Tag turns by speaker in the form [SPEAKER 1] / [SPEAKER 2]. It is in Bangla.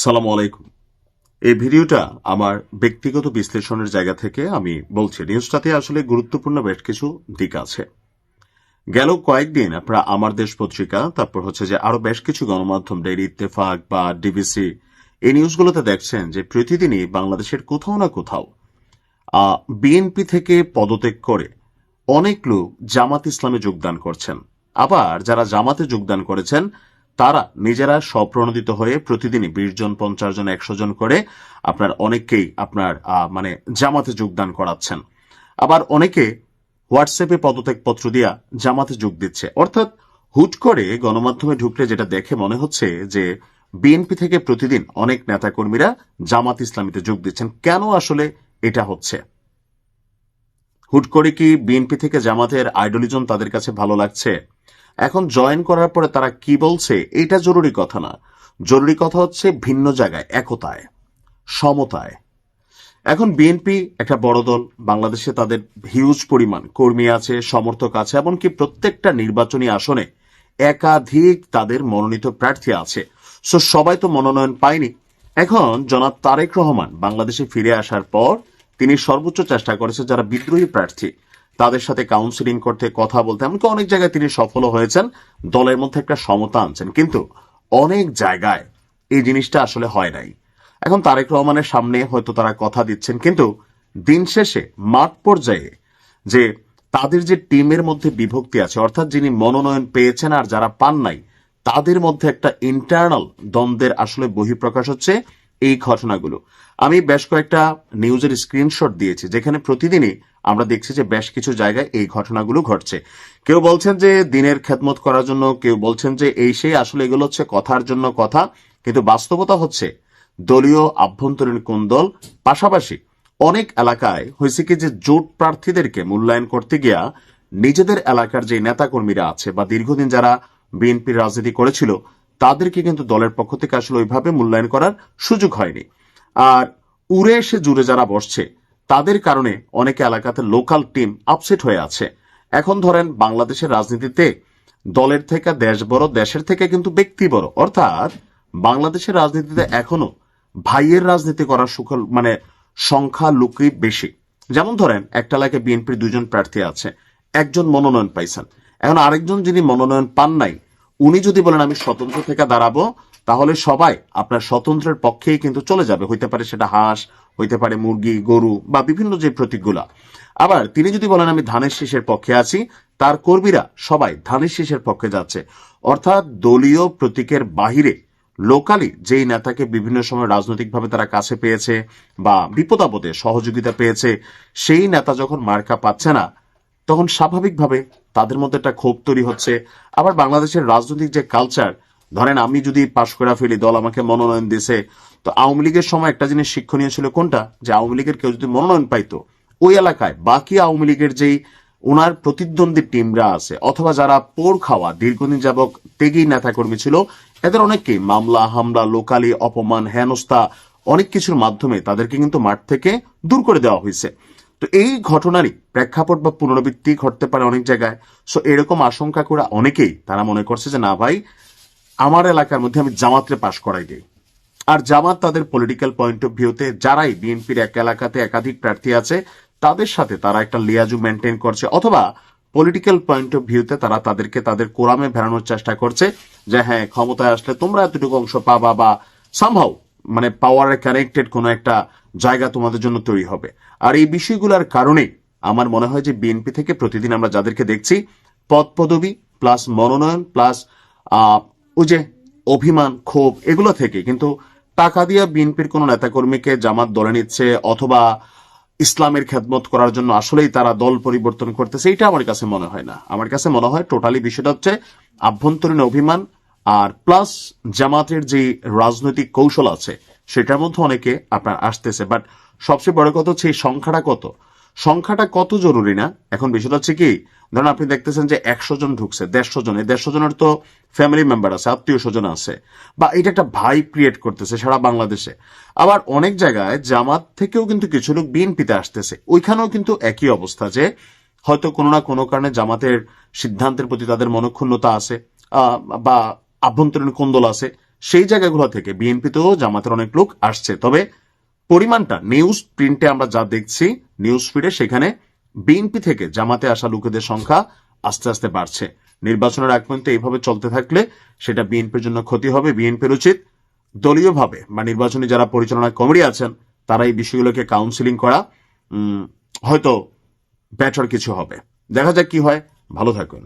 [SPEAKER 1] সালাম আলাইকুম। এই ভিডিওটা আমার ব্যক্তিগত বিশ্লেষণের জায়গা থেকে আমি বলছি। নিউজটাতে আসলে গুরুত্বপূর্ণ বেশ কিছু দিক আছে। গেল কয়েকদিন আপনারা আমার দেশ পত্রিকা, তারপর হচ্ছে যে আরো বেশ কিছু গণমাধ্যম, ডেইলি ইত্তেফাক বা ডিবিসি, এই নিউজগুলোতে দেখছেন যে প্রতিদিনই বাংলাদেশের কোথাও না কোথাও বিএনপি থেকে পদত্যাগ করে অনেক লোক জামাত ইসলামে যোগদান করছেন। আবার যারা জামাতে যোগদান করেছেন তারা নিজেরা স্বপ্রণোদিত হয়ে প্রতিদিনই 20 জন, 50 জন, 100 জন করে আপনার অনেককেই আপনার মানে জামাতে যোগদান করাচ্ছেন। আবার অনেকে হোয়াটসঅ্যাপে পদত্যাগপত্র দিয়া জামাতে যোগ দিচ্ছে। অর্থাৎ হুট করে গণমাধ্যমে ঢুকলে যেটা দেখে মনে হচ্ছে যে বিএনপি থেকে প্রতিদিন অনেক নেতাকর্মীরা জামাত ইসলামীতে যোগ দিচ্ছেন। কেন আসলে এটা হচ্ছে? হুট করে কি বিএনপি থেকে জামাতের আইডলিজম তাদের কাছে ভালো লাগছে? এখন জয়েন করার পরে তারা কি বলছে এটা জরুরি কথা না। জরুরি কথা হচ্ছে ভিন্ন জায়গায়, একতায়, সমতায়। এখন বিএনপি একটা বড় দল, বাংলাদেশে তাদের হিউজ পরিমাণ কর্মী আছে, সমর্থক আছে, এমনকি প্রত্যেকটা নির্বাচনী আসনে একাধিক তাদের মনোনীত প্রার্থী আছে। সো সবাই তো মনোনয়ন পায়নি। এখন জনাব তারেক রহমান বাংলাদেশে ফিরে আসার পর তিনি সর্বোচ্চ চেষ্টা করেছে যারা বিদ্রোহী প্রার্থী তাদের সাথে কাউন্সিলিং করতে, কথা বলতে, এমনকি অনেক জায়গায় তিনি সফল হয়েছেন, দলের মধ্যে একটা সমতা আনছেন। কিন্তু অনেক জায়গায় এই জিনিসটা আসলে হয় নাই। এখন তারেক রহমানের সামনে হয়তো তারা কথা দিচ্ছেন, কিন্তু দিন শেষে মাঠ পর্যায়ে যে তাদের যে টিমের মধ্যে বিভক্তি আছে, অর্থাৎ যিনি মনোনয়ন পেয়েছেন আর যারা পান নাই, তাদের মধ্যে একটা ইন্টারনাল দ্বন্দ্বের আসলে বহিঃপ্রকাশ হচ্ছে এই ঘটনাগুলো। আমি বেশ কয়েকটা নিউজের স্ক্রিনশট দিয়েছি যেখানে প্রতিদিনই আমরা দেখছি যে বেশ কিছু জায়গায় এই ঘটনাগুলো ঘটছে। কেউ বলছেন যে দিনের খেদমত করার জন্য, কেউ বলছেন যে এই সেই, আসলে এগুলো হচ্ছে কথার জন্য কথা, কিন্তু বাস্তবতা হচ্ছে দলীয় আভ্যন্তরীণ কোন্দল। পাশাপাশি অনেক এলাকায় হয়েছে কি যে জোট প্রার্থীদেরকে মূল্যায়ন করতে গিয়া নিজেদের এলাকার যে নেতাকর্মীরা আছে বা দীর্ঘদিন যারা বিএনপির রাজনীতি করেছিল তাদেরকে কিন্তু দলের পক্ষ থেকে আসলে ওইভাবে মূল্যায়ন করার সুযোগ হয়নি। আর উড়ে এসে জুড়ে যারা বসছে তাদের কারণে অনেক এলাকাতে লোকাল টিম আপসেট হয়ে আছে। এখন ধরেন বাংলাদেশের রাজনীতিতে দলের থেকে দেশ বড়, দেশের থেকে কিন্তু ব্যক্তি বড়। অর্থাৎ বাংলাদেশের রাজনীতিতে এখনো ভাইয়ের রাজনীতি করার সুখল মানে সংখ্যা লোকই বেশি। যেমন ধরেন একটা এলাকায় বিএনপির 2 জন প্রার্থী আছে, একজন মনোনয়ন পাইছেন, এখন আরেকজন যিনি মনোনয়ন পান নাই উনি যদি বলেন আমি স্বতন্ত্র থেকে দাঁড়াবো, তাহলে সবাই আপনার স্বতন্ত্রের পক্ষেই কিন্তু চলে যাবে। হইতে পারে সেটা হাঁস, হইতে পারে মুরগি, গরু বা বিভিন্ন যে প্রতীকগুলা। আবার তিনি যদি বলেন আমি ধানের শীষের পক্ষে আছি, তার কর্মীরা সবাই ধানের শীষের পক্ষে যাচ্ছে। অর্থাৎ দলীয় প্রতীকের বাহিরে লোকালি যেই নেতাকে বিভিন্ন সময় রাজনৈতিকভাবে তারা কাছে পেয়েছে বা বিপদ আপদে সহযোগিতা পেয়েছে, সেই নেতা যখন মার্কা পাচ্ছে না তখন স্বাভাবিকভাবে তাদের মধ্যে একটা ক্ষোভ তৈরি হচ্ছে। আবার বাংলাদেশের রাজনৈতিক যে কালচার, ধরেন আমি যদি পাশ করে ফেলি, দল আমাকে মনোনয়ন দিয়েছে, তো আওয়ামী লীগের সময় একটা জিনিস শিক্ষণীয় ছিল কোনটা, যে আওয়ামী লীগের কেউ যদি মনোনয়ন পাইতো ওই এলাকায় বাকি আওয়ামী লীগের যেই ওনার প্রতিদ্বন্দ্বী টিমরা আছে অথবা যারা পোড় খাওয়া দীর্ঘদিন যাবক ত্যাগী নেতাকর্মী ছিল, এদের অনেককেই মামলা হামলা, লোকালি অপমান, হেনস্থা, অনেক কিছুর মাধ্যমে তাদেরকে কিন্তু মাঠ থেকে দূর করে দেওয়া হয়েছে। তো এই ঘটনারই প্রেক্ষাপট বা পুনরাবৃত্তি ঘটতে পারে অনেক জায়গায়। সো এরকম আশঙ্কা করে অনেকেই তারা মনে করছে যে না ভাই, আমার এলাকার মধ্যে আমি জামাতরে পাশ করাই দিই। আর জামাত তাদের পলিটিক্যাল পয়েন্ট অফ ভিউতে যারাই বিএনপির এক এলাকাতে একাধিক প্রার্থী আছে তাদের সাথে তারা একটা লিয়াজু মেনটেন করছে, অথবা পলিটিক্যাল পয়েন্ট অফ ভিউতে তারা তাদেরকে তাদের কোরামে ভেড়ানোর চেষ্টা করছে যে হ্যাঁ ক্ষমতায় আসলে তোমরা এতটুকু অংশ পাবা বা সামহাউ মানে পাওয়ারে কানেক্টেড কোনো একটা জায়গা তোমাদের জন্য তৈরি হবে। আর এই বিষয়গুলোর কারণে আমার মনে হয় যে বিএনপি থেকে প্রতিদিন আমরা যাদেরকে দেখছি পদ পদবি প্লাস মনোনয়ন প্লাস ওই যে অভিমান, ক্ষোভ, এগুলো থেকে কিন্তু টাকা দিয়ে বিএনপির কোন নেতাকর্মীকে জামাত দলে নিচ্ছে অথবা ইসলামের খেদমত করার জন্য আসলেই তারা দল পরিবর্তন করতেছে, এটা আমার কাছে মনে হয় না। আমার কাছে মনে হয় টোটালি বিষয়টা হচ্ছে আভ্যন্তরীণ অভিমান আর প্লাস জামাতের যে রাজনৈতিক কৌশল আছে সেটার মধ্যে অনেকে আপনার আসতেছে। বাট সবচেয়ে বড় কথা হচ্ছে এই সংখ্যাটা কত জরুরি না। এখন বিষয়টা হচ্ছে কি, ধরেন আপনি দেখতেছেন যে 100 জন ঢুকছে, 150 জন, এই 150 জনের তো ফ্যামিলি মেম্বার আছে, আত্মীয় স্বজন আছে, বা এটা একটা ভাই ক্রিয়েট করতেছে সারা বাংলাদেশে। আবার অনেক জায়গায় জামাত থেকেও কিন্তু কিছু লোক বিএনপিতে আসতেছে, ওইখানেও কিন্তু একই অবস্থা যে হয়তো কোনো না কোনো কারণে জামাতের সিদ্ধান্তের প্রতি তাদের মনক্ষুণ্ণতা আছে বা আভ্যন্তরীণ কোন্দল আছে, সেই জায়গাগুলো থেকে বিএনপিতেও জামাতের অনেক লোক আসছে। তবে পরিমাণটা নিউজ প্রিন্টে আমরা যা দেখছি, নিউজ ফিডে, সেখানে বিএনপি থেকে জামাতে আসা লোকেদের সংখ্যা আস্তে আস্তে বাড়ছে। নির্বাচনের আগ পর্যন্ত এইভাবে চলতে থাকলে সেটা বিএনপির জন্য ক্ষতি হবে। বিএনপির উচিত দলীয়ভাবে বা নির্বাচনী যারা পরিচালনা কমিটি আছেন তারা এই বিষয়গুলোকে কাউন্সিলিং করা। হয়তো বেটার কিছু হবে। দেখা যাক কি হয়। ভালো থাকুন।